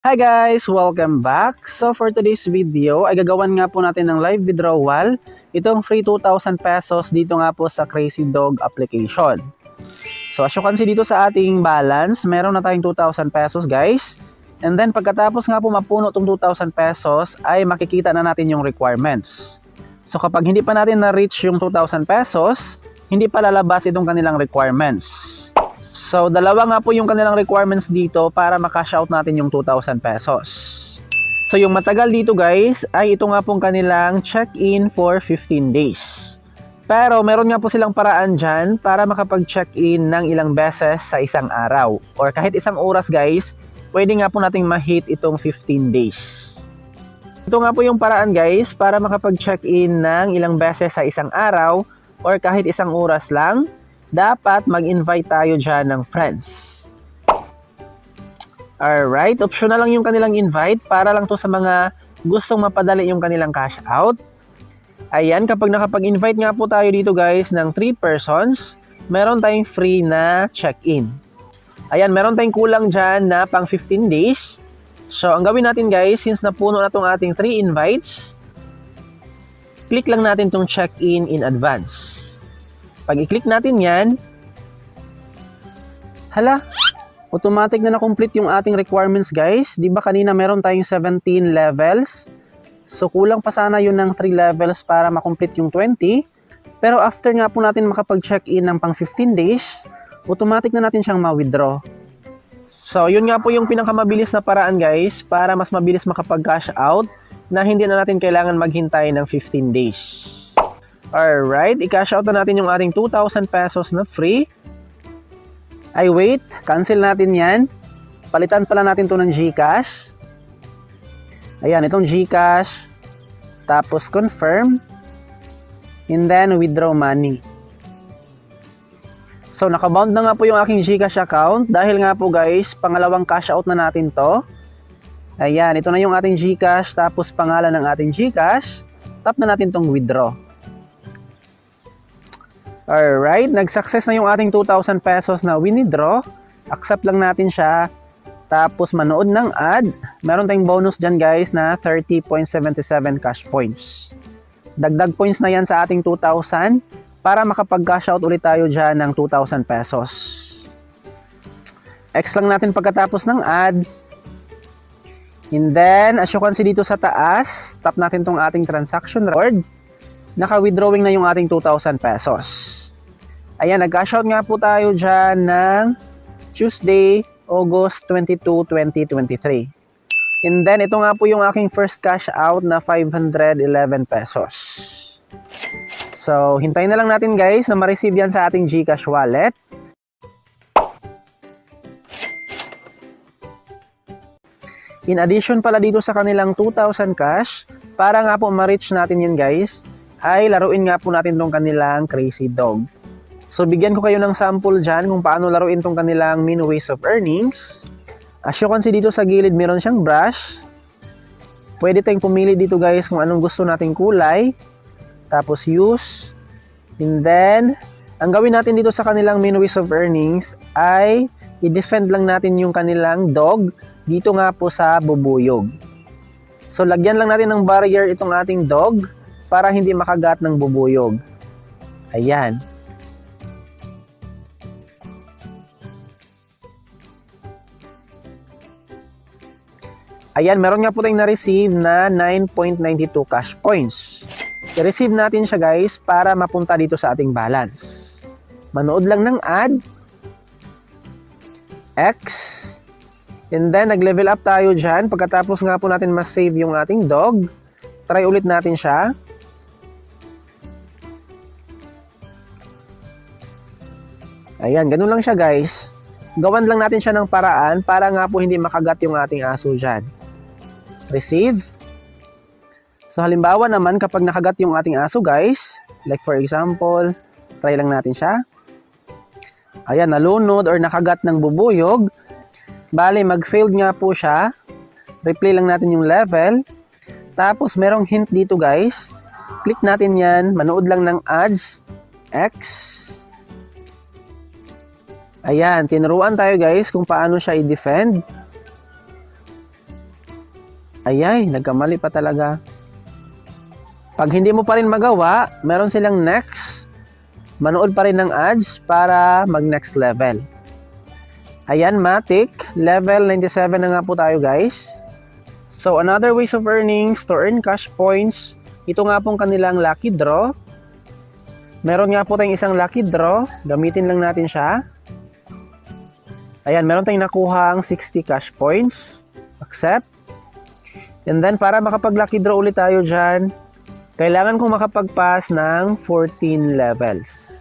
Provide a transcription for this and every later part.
Hi guys! Welcome back! So for today's video ay gagawan nga po natin ng live withdrawal itong free 2,000 pesos dito nga po sa Crazy Dog application. So as you can see dito sa ating balance, meron na tayong 2,000 pesos guys. And then pagkatapos nga po mapuno itong 2,000 pesos ay makikita na natin yung requirements. So kapag hindi pa natin na-reach yung 2,000 pesos, hindi pa lalabas itong kanilang requirements. So, dalawa nga po yung kanilang requirements dito para makash out natin yung 2,000 pesos. So, yung matagal dito guys, ay ito nga pong kanilang check-in for 15 days. Pero, meron nga po silang paraan dyan para makapag-check-in ng ilang beses sa isang araw. Or kahit isang oras guys, pwede nga po nating ma-hit itong 15 days. Ito nga po yung paraan guys para makapag-check-in ng ilang beses sa isang araw or kahit isang oras lang. Dapat mag-invite tayo dyan ng friends. Alright, optional lang yung kanilang invite para lang to sa mga gustong mapadali yung kanilang cash out. Ayan, kapag nakapag-invite nga po tayo dito guys ng 3 persons, meron tayong free na check-in. Ayan, meron tayong kulang dyan na pang 15 days. So, ang gawin natin guys, since napuno na tong ating 3 invites, click lang natin tong check-in in advance. Pag i-click natin yan, hala, automatic na na-complete yung ating requirements guys. Di ba kanina meron tayong 17 levels? So kulang pa sana yun ng 3 levels para makomplete yung 20. Pero after nga po natin makapag-check-in ng pang 15 days, automatic na natin siyang ma-withdraw. So yun nga po yung pinakamabilis na paraan guys para mas mabilis makapag-cash out na hindi na natin kailangan maghintay ng 15 days. Alright, i-cash out na natin yung ating 2,000 pesos na free. Ay wait, cancel natin yan. Palitan pala natin to ng GCash. Ayan, itong GCash. Tapos confirm. And then withdraw money. So nakabound na nga po yung aking GCash account. Dahil nga po guys, pangalawang cash out na natin to. Ayan, ito na yung ating GCash. Tapos pangalan ng ating GCash. Tap na natin tong withdraw. Alright, nag-success na yung ating 2,000 pesos na withdraw. Accept lang natin siya. Tapos manood ng ad. Meron tayong bonus dyan guys na 30.77 cash points. Dagdag points na yan sa ating 2,000 para makapag-cash out ulit tayo dyan ng 2,000 pesos. X lang natin pagkatapos ng ad. And then, as you can see dito sa taas, tap natin tong ating transaction record. Naka-withdrawing na yung ating 2,000 pesos. Ayan, nag-cash out nga po tayo dyan ng Tuesday, August 22, 2023. And then, ito nga po yung aking first cash out na 511 pesos. So, hintayin na lang natin guys na ma-receive yan sa ating GCash wallet. In addition pala dito sa kanilang 2,000 cash, para nga po ma-reach natin yan guys, ay laruin nga po natin tong kanilang Crazy Dog. So, bigyan ko kayo ng sample dyan kung paano laruin tong kanilang mini ways of earnings. As you can see dito sa gilid, meron siyang brush. Pwede tayong pumili dito guys kung anong gusto nating kulay. Tapos use. And then, ang gawin natin dito sa kanilang mini ways of earnings ay i-defend lang natin yung kanilang dog dito nga po sa bubuyog. So, lagyan lang natin ng barrier itong ating dog para hindi makagat ng bubuyog. Ayan. Ayan, meron nga po tayong na-receive na 9.92 cash points. I-receive natin siya guys para mapunta dito sa ating balance. Manood lang ng ad. X. And then, nag-level up tayo dyan. Pagkatapos nga po natin ma-save yung ating dog, try ulit natin siya. Ayan, ganun lang siya guys. Gawan lang natin siya ng paraan para nga po hindi makagat yung ating aso dyan. Receive. So halimbawa naman kapag nakagat yung ating aso guys, like for example, try lang natin siya. Ayan, nalunod or nakagat ng bubuyog. Bale, mag-failed nga po siya. Replay lang natin yung level. Tapos merong hint dito guys. Click natin yan, manood lang ng ads. X. Ayan, tinuruan tayo guys kung paano siya i-defend. Ayay, nagkamali pa talaga. Pag hindi mo pa rin magawa, meron silang next. Manood pa rin ng ads para mag next level. Ayan, Matic. Level 97 na nga po tayo, guys. So, another ways of earnings to earn cash points. Ito nga pong kanilang lucky draw. Meron nga po tayong isang lucky draw. Gamitin lang natin siya. Ayan, meron tayong nakuhang 60 cash points. Accept. And then, para makapag-lucky draw ulit tayo dyan, kailangan kong makapag-pass ng 14 levels.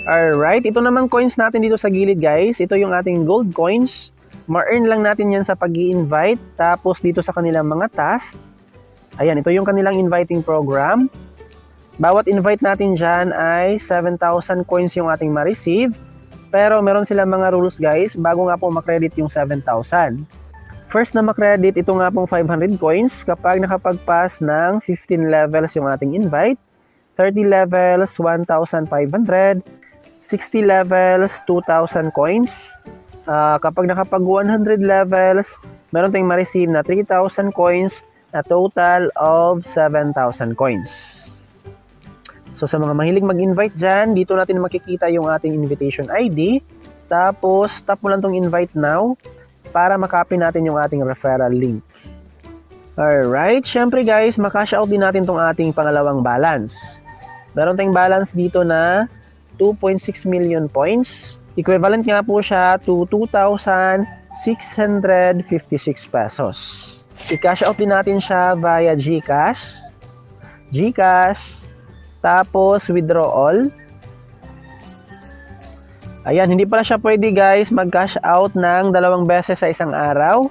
Alright, ito naman coins natin dito sa gilid, guys. Ito yung ating gold coins. Ma-earn lang natin yan sa pag-i-invite. Tapos dito sa kanilang mga task. Ayan, ito yung kanilang inviting program. Bawat invite natin dyan ay 7,000 coins yung ating ma-receive. Pero meron silang mga rules, guys, bago nga po makredit yung 7,000. First na makredit, ito nga pong 500 coins kapag nakapag-pass ng 15 levels yung ating invite. 30 levels, 1,500. 60 levels, 2,000 coins. Kapag nakapag 100 levels, meron tayong ma-receive na 3,000 coins, a total of 7,000 coins. So sa mga mahilig mag-invite dyan, dito natin makikita yung ating invitation ID. Tapos tap mo lang tong invite now para makopy natin yung ating referral link. Alright, syempre guys, makash out din natin tong ating pangalawang balance. Meron tayong balance dito na 2.6 million points. Equivalent nga po siya to 2,656 pesos. I-cash out din natin siya via GCash. Tapos withdraw all. Ayan, hindi pala siya pwede, guys, mag-cash out ng 2 beses sa isang araw.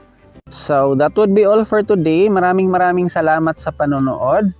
So, that would be all for today. Maraming salamat sa panonood.